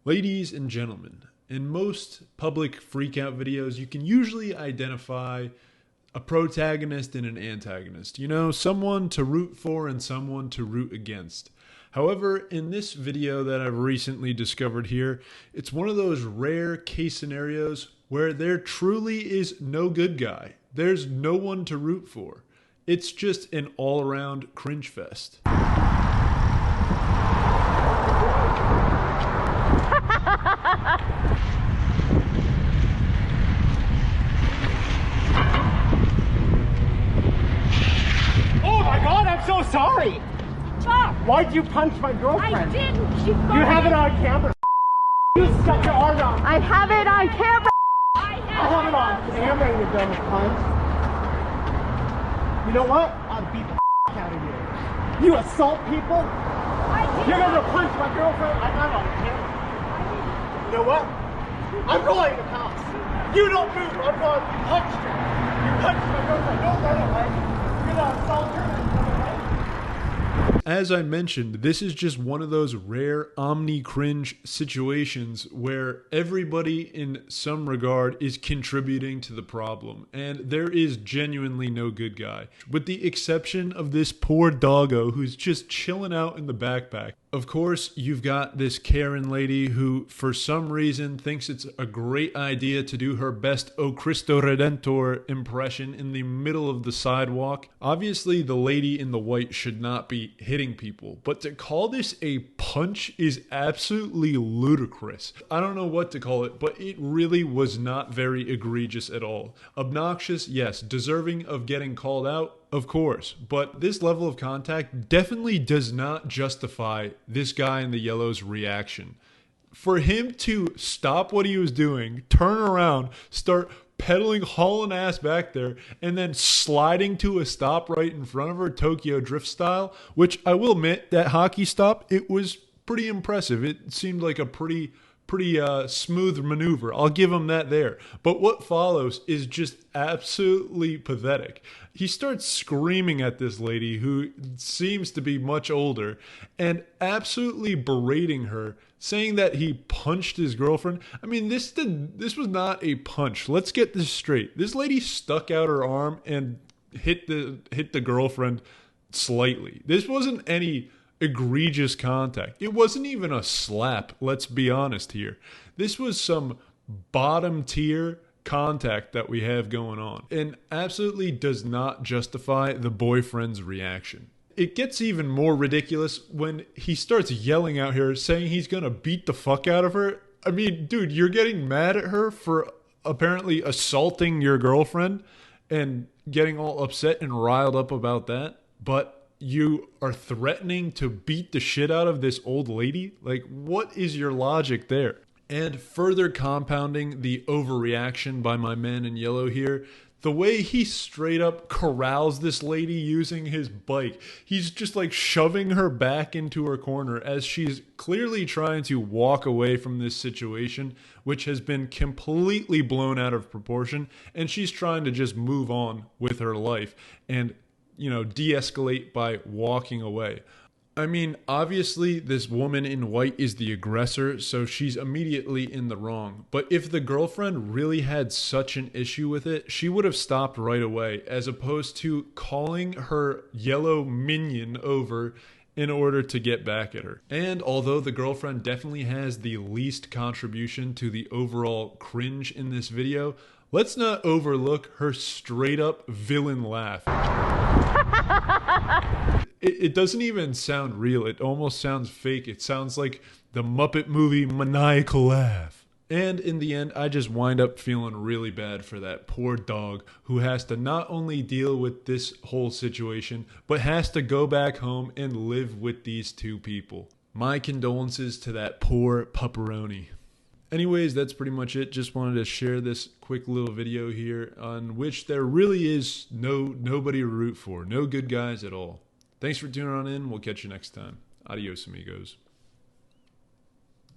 Ladies and gentlemen, in most public freakout videos, you can usually identify a protagonist and an antagonist. You know, someone to root for and someone to root against. However, in this video that I've recently discovered here, it's one of those rare case scenarios where there truly is no good guy. There's no one to root for. It's just an all-around cringe fest. Oh my God, I'm so sorry! Stop! Why'd you punch my girlfriend? I didn't! She's You have it on camera. You stuck your arm out. I have it on camera! I have it on camera, you dumb cunt. You know what? I'll beat the out of you. You assault people? You're gonna punch my girlfriend? I got it on camera. You know what? I'm calling the cops. You don't move. I'm going. You punched her. You punched my girlfriend. Don't run away. You're gonna assault her and run away. As I mentioned, this is just one of those rare omni-cringe situations where everybody in some regard is contributing to the problem, and there is genuinely no good guy. With the exception of this poor doggo who's just chilling out in the backpack. Of course, you've got this Karen lady who, for some reason, thinks it's a great idea to do her best O Cristo Redentor impression in the middle of the sidewalk. Obviously, the lady in the white should not be hitting people, but to call this a punch is absolutely ludicrous. I don't know what to call it, but it really was not very egregious at all. Obnoxious, yes. Deserving of getting called out, of course, but this level of contact definitely does not justify this guy in the yellow's reaction. For him to stop what he was doing, turn around, start pedaling, hauling ass back there, and then sliding to a stop right in front of her, Tokyo Drift style, which I will admit, that hockey stop, it was pretty impressive. It seemed like a pretty smooth maneuver. I'll give him that there. But what follows is just absolutely pathetic. He starts screaming at this lady who seems to be much older and absolutely berating her, saying that he punched his girlfriend. I mean, this was not a punch. Let's get this straight. This lady stuck out her arm and hit the girlfriend slightly. This wasn't any egregious contact. It wasn't even a slap, let's be honest here. This was some bottom tier contact that we have going on, and absolutely does not justify the boyfriend's reaction. It gets even more ridiculous when he starts yelling out here saying he's gonna beat the fuck out of her. I mean, dude, you're getting mad at her for apparently assaulting your girlfriend and getting all upset and riled up about that, but you are threatening to beat the shit out of this old lady? Like, what is your logic there? And further compounding the overreaction by my man in yellow here, the way he straight up corrals this lady using his bike. He's just like shoving her back into her corner as she's clearly trying to walk away from this situation, which has been completely blown out of proportion, and she's trying to just move on with her life and, you know, de-escalate by walking away. I mean, obviously this woman in white is the aggressor, so she's immediately in the wrong. But if the girlfriend really had such an issue with it, she would have stopped right away, as opposed to calling her yellow minion over in order to get back at her. And although the girlfriend definitely has the least contribution to the overall cringe in this video, let's not overlook her straight up villain laugh. It doesn't even sound real. It almost sounds fake. It sounds like the Muppet movie maniacal laugh. And in the end, I just wind up feeling really bad for that poor dog who has to not only deal with this whole situation, but has to go back home and live with these two people. My condolences to that poor pupperoni. Anyways, that's pretty much it. Just wanted to share this quick little video here on which there really is nobody to root for. No good guys at all. Thanks for tuning on in. We'll catch you next time. Adios, amigos.